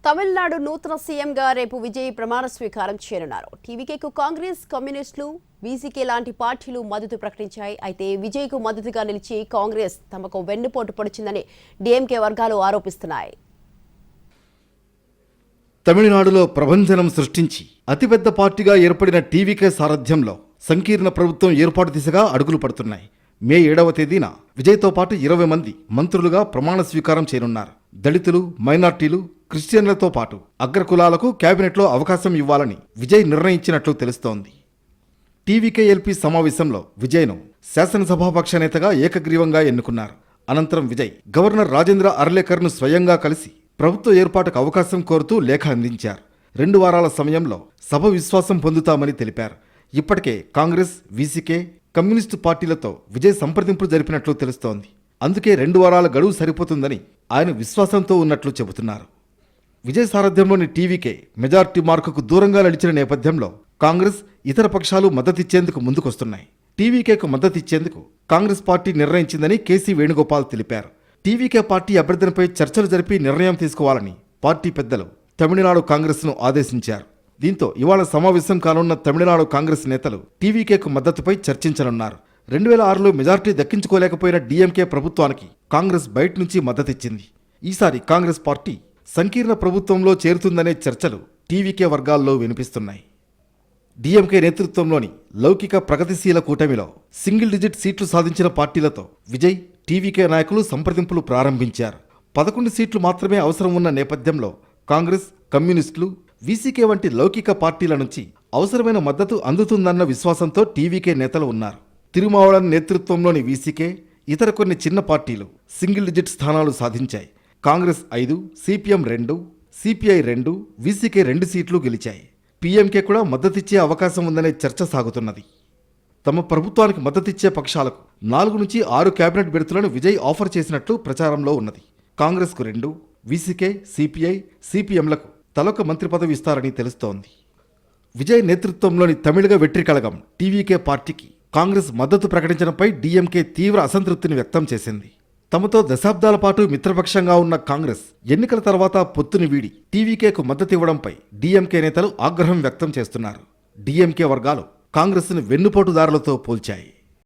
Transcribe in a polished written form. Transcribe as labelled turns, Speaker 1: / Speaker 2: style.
Speaker 1: తమిళనాడు నూతన సీఎంగా రేపు విజయ్ ప్రమాణ స్వీకారం చేయనున్నారు. టీవీకేకు కాంగ్రెస్, కమ్యూనిస్టులు, వీసీకే లాంటి పార్టీలు మద్దతు ప్రకటించాయి. అయితే విజయ్కు మద్దతుగా నిలిచి కాంగ్రెస్ తమకు వెన్నుపోటు పొడిచిందని డీఎంకే వర్గాలు ఆరోపిస్తున్నాయి.
Speaker 2: తమిళనాడులో ప్రభంజనం సృష్టించి అతిపెద్ద పార్టీగా ఏర్పడిన టీవీకే సారథ్యంలో సంకీర్ణ ప్రభుత్వం ఏర్పాటు దిశగా అడుగులు పడుతున్నాయి. మే 7వ తేదీన విజయ్తో పాటు 20 మంది మంత్రులుగా ప్రమాణ స్వీకారం చేయనున్నారు. దళితులు, మైనార్టీలు, క్రిస్టియన్లతో పాటు అగ్రకులాలకు కేబినెట్లో అవకాశం ఇవ్వాలని విజయ్ నిర్ణయించినట్లు తెలుస్తోంది. టీవీకే ఎల్పీ సమావేశంలో విజయ్ను శాసనసభాపక్ష నేతగా ఏకగ్రీవంగా ఎన్నుకున్నారు. అనంతరం విజయ్ గవర్నర్ రాజేంద్ర అర్లేకర్ను స్వయంగా కలిసి ప్రభుత్వ ఏర్పాటుకు అవకాశం కోరుతూ లేఖ అందించారు. 2 వారాల సమయంలో సభ విశ్వాసం పొందుతామని తెలిపారు. ఇప్పటికే కాంగ్రెస్, వీసీకే, కమ్యూనిస్టు పార్టీలతో విజయ్ సంప్రదింపులు జరిపినట్లు తెలుస్తోంది. అందుకే 2 వారాల గడువు సరిపోతుందని ఆయన విశ్వాసంతో ఉన్నట్లు చెబుతున్నారు. విజయ్ సారథ్యంలోని టీవీకే మెజార్టీ మార్కుకు దూరంగా నడిచిన నేపథ్యంలో కాంగ్రెస్, ఇతర పక్షాలు మద్దతిచ్చేందుకు ముందుకొస్తున్నాయి. టీవీకేకు మద్దతిచ్చేందుకు కాంగ్రెస్ పార్టీ నిర్ణయించిందని కేసీ వేణుగోపాల్ తెలిపారు. టీవీకే పార్టీ అభ్యర్థనపై చర్చలు జరిపి నిర్ణయం తీసుకోవాలని పార్టీ పెద్దలు తమిళనాడు కాంగ్రెస్ను ఆదేశించారు. దీంతో ఇవాళ సమావేశం కానున్న తమిళనాడు కాంగ్రెస్ నేతలు టీవీకేకు మద్దతుపై చర్చించనున్నారు. 2006లో మెజార్టీ దక్కించుకోలేకపోయిన డీఎంకే ప్రభుత్వానికి కాంగ్రెస్ బయట నుంచి మద్దతిచ్చింది. ఈసారి కాంగ్రెస్ పార్టీ సంకీర్ణ ప్రభుత్వంలో చేరుతుందనే చర్చలు టీవీకే వర్గాల్లో వినిపిస్తున్నాయి. డీఎంకే నేతృత్వంలోని లౌకిక ప్రగతిశీల కూటమిలో సింగిల్ డిజిట్ సీట్లు సాధించిన పార్టీలతో విజయ్, టీవీకే నాయకులు సంప్రదింపులు ప్రారంభించారు. 11 సీట్లు మాత్రమే అవసరం ఉన్న నేపథ్యంలో కాంగ్రెస్, కమ్యూనిస్టులు, వీసీకే వంటి లౌకిక పార్టీల నుంచి అవసరమైన మద్దతు అందుతుందన్న విశ్వాసంతో టీవీకే నేతలు ఉన్నారు. తిరుమావళవన్ నేతృత్వంలోని వీసీకే, ఇతర కొన్ని చిన్న పార్టీలు సింగిల్ డిజిట్ స్థానాలు సాధించాయి. కాంగ్రెస్ 5, సిపిఎం 2, సిపిఐ 2, వీసీకే 2 సీట్లు గెలిచాయి. పీఎంకే కూడా మద్దతిచ్చే అవకాశం ఉందనే చర్చ సాగుతున్నది. తమ ప్రభుత్వానికి మద్దతిచ్చే పక్షాలకు 4 నుంచి 6 కేబినెట్ బెర్తులను విజయ్ ఆఫర్ చేసినట్లు ప్రచారంలో ఉన్నది. కాంగ్రెస్కు 2, వీసీకే, సిపిఐ, సిపిఎంలకు తలొక మంత్రి పదవి ఇస్తారని తెలుస్తోంది. విజయ్ నేతృత్వంలోని తమిళగ వెట్రి కళగం టీవీకే పార్టీకి కాంగ్రెస్ మద్దతు ప్రకటించడంపై డీఎంకే తీవ్ర అసంతృప్తిని వ్యక్తం చేసింది. తమతో దశాబ్దాల పాటు మిత్రపక్షంగా ఉన్న కాంగ్రెస్ ఎన్నికల తర్వాత పొత్తుని వీడి టీవీకేకు మద్దతు ఇవ్వడంపై డీఎంకే నేతలు ఆగ్రహం వ్యక్తం చేస్తున్నారు. డీఎంకే వర్గాలు కాంగ్రెస్ను వెన్నుపోటుదారులతో పోల్చాయి.